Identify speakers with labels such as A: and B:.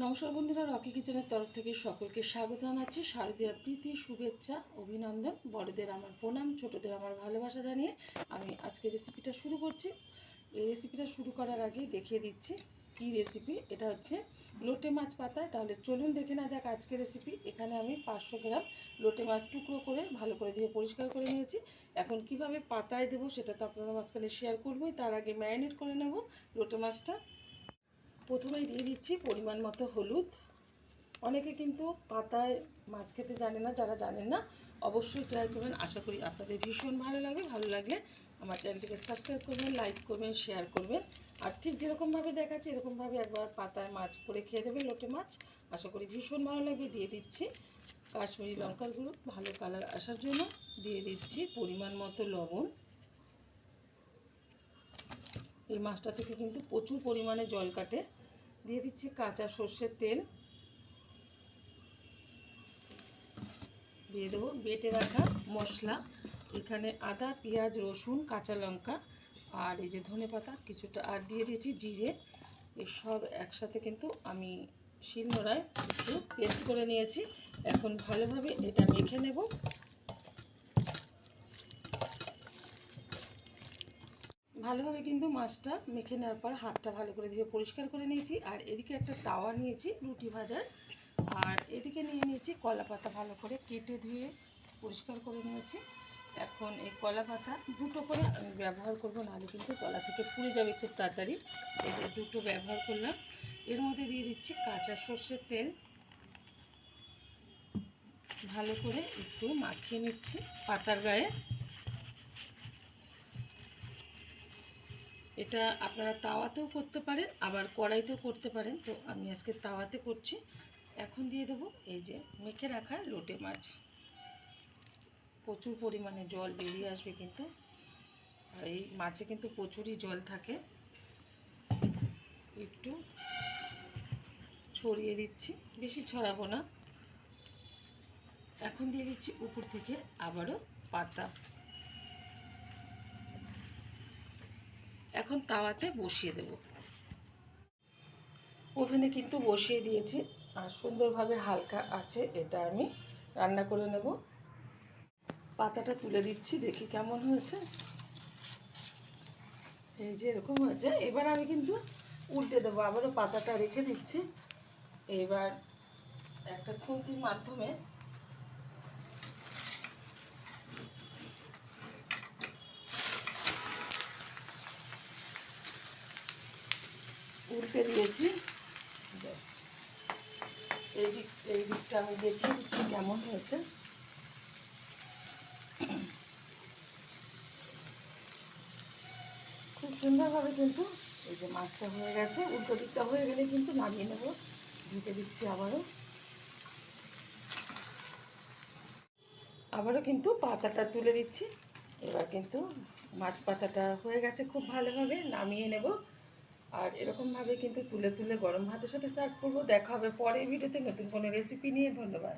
A: নমস্কার বন্ধুরা, রকি কিচেনের তরফ থেকে সকলকে স্বাগত জানাচ্ছি। শারদীয়ার প্রীতি, শুভেচ্ছা, অভিনন্দন। বড়দের আমার প্রণাম, ছোটদের আমার ভালোবাসা জানিয়ে আমি আজকে রেসিপিটা শুরু করছি। এই রেসিপিটা শুরু করার আগে দেখিয়ে দিচ্ছি কি রেসিপি। এটা হচ্ছে লোটে মাছ পাতায়। তাহলে চলুন দেখে না যাক আজকের রেসিপি। এখানে আমি 500 গ্রাম লোটে মাছ টুকরো করে ভালো করে ধুয়ে পরিষ্কার করে নিয়েছি। এখন কিভাবে পাতায় দেবো সেটা তো আপনাদের মাঝখানে শেয়ার করবোই। তার আগে ম্যারিনেট করে নেব লোটে মাছটা। প্রথমেই দিয়ে দিচ্ছি পরিমাণ মতো হলুদ। অনেকে কিন্তু পাতায় মাছ খেতে জানে না, যারা জানেন না অবশ্যই ট্রাই করবেন। আশা করি আপনাদের ভীষণ ভালো লাগবে। ভালো লাগলে আমার চ্যানেলটিকে সাবস্ক্রাইব করবেন, লাইক করবেন, শেয়ার করবেন। আর ঠিক যেরকমভাবে দেখাচ্ছি এরকমভাবে একবার পাতায় মাছ করে খেয়ে দেবেন লোটে মাছ। আশা করি ভীষণ ভালো লাগবে। দিয়ে দিচ্ছি কাশ্মীরি লঙ্কার গুঁড়ো ভালো কালার আসার জন্য। দিয়ে দিচ্ছি পরিমাণ মতো লবণ। এই মাছটা থেকে কিন্তু প্রচুর পরিমাণে জল কাটে। দিয়ে দিচ্ছি কাঁচা সর্ষের তেল। দিয়ে দেবো বেটে রাখা মশলা। এখানে আদা, পেঁয়াজ, রসুন, কাঁচা লঙ্কা আর এই যে ধনেপাতা কিছুটা, আর দিয়ে দিয়েছি জিরে। এসব একসাথে কিন্তু আমি শিলনোড়ায় একটু পেস্ট করে নিয়েছি। এখন ভালোভাবে এটা মেখে নেব। ভালোভাবে কিন্তু মাছটা মেখে নেওয়ার পর হাতটা ভালো করে ধুয়ে পরিষ্কার করে নিয়েছি। আর এদিকে একটা তাওয়া নিয়েছি রুটি ভাজার। আর এদিকে নিয়ে নিয়েছি কলা পাতা, ভালো করে কেটে ধুয়ে পরিষ্কার করে নিয়েছি। এখন এই কলা পাতা দুটো করে আমি ব্যবহার করবো, নাহলে কিন্তু তলা থেকে পুড়ে যাবে খুব তাড়াতাড়ি। এই যে দুটো ব্যবহার করলাম। এর মধ্যে দিয়ে দিচ্ছি কাঁচা সর্ষের তেল। ভালো করে একটু মাখিয়ে নিচ্ছি পাতার গায়ে। এটা আপনারা তাওয়াতেও করতে পারেন, আবার কড়াইতেও করতে পারেন। তো আমি আজকে তাওয়াতে করছি। এখন দিয়ে দেবো এই যে মেখে রাখা লোটে মাছ। প্রচুর পরিমাণে জল বেরিয়ে আসবে কিন্তু, আর এই মাছে কিন্তু প্রচুরই জল থাকে। একটু ছড়িয়ে দিচ্ছি, বেশি ছড়াবো না। এখন দিয়ে দিচ্ছি উপর থেকে আবারও পাতা। এখন তাওয়াতে বসিয়ে দেব। ওভেনে কিন্তু বসিয়ে দিয়েছি, আর সুন্দরভাবে হালকা আছে এটা আমি রান্না করে নেব। পাতাটা তুলে দিচ্ছি, দেখি কেমন হয়েছে। এই যে এরকম হয়েছে। এবার আমি কিন্তু উল্টে দেবো, আবারও পাতাটা রেখে দিচ্ছি। এবার একটা খুন্তির মাধ্যমে উল্টে দিয়েছি। ব্যাস, এই দিকটা আমি দেখিয়ে দিচ্ছি কেমন হয়েছে। খুব সুন্দরভাবে কিন্তু এই যে মাছটা হয়ে গেছে। উল্টো দিকটা হয়ে গেলে কিন্তু নামিয়ে নেব। ঢেকে দিচ্ছি আবারও কিন্তু পাতাটা তুলে দিচ্ছি। এবার কিন্তু মাছ পাতাটা হয়ে গেছে খুব ভালোভাবে, নামিয়ে নেব। আর এরকমভাবে কিন্তু তুলে তুলে গরম ভাতের সাথে সার্ভ করবো। দেখা হবে পরের ভিডিওতে নতুন কোনো রেসিপি নিয়ে। ধন্যবাদ।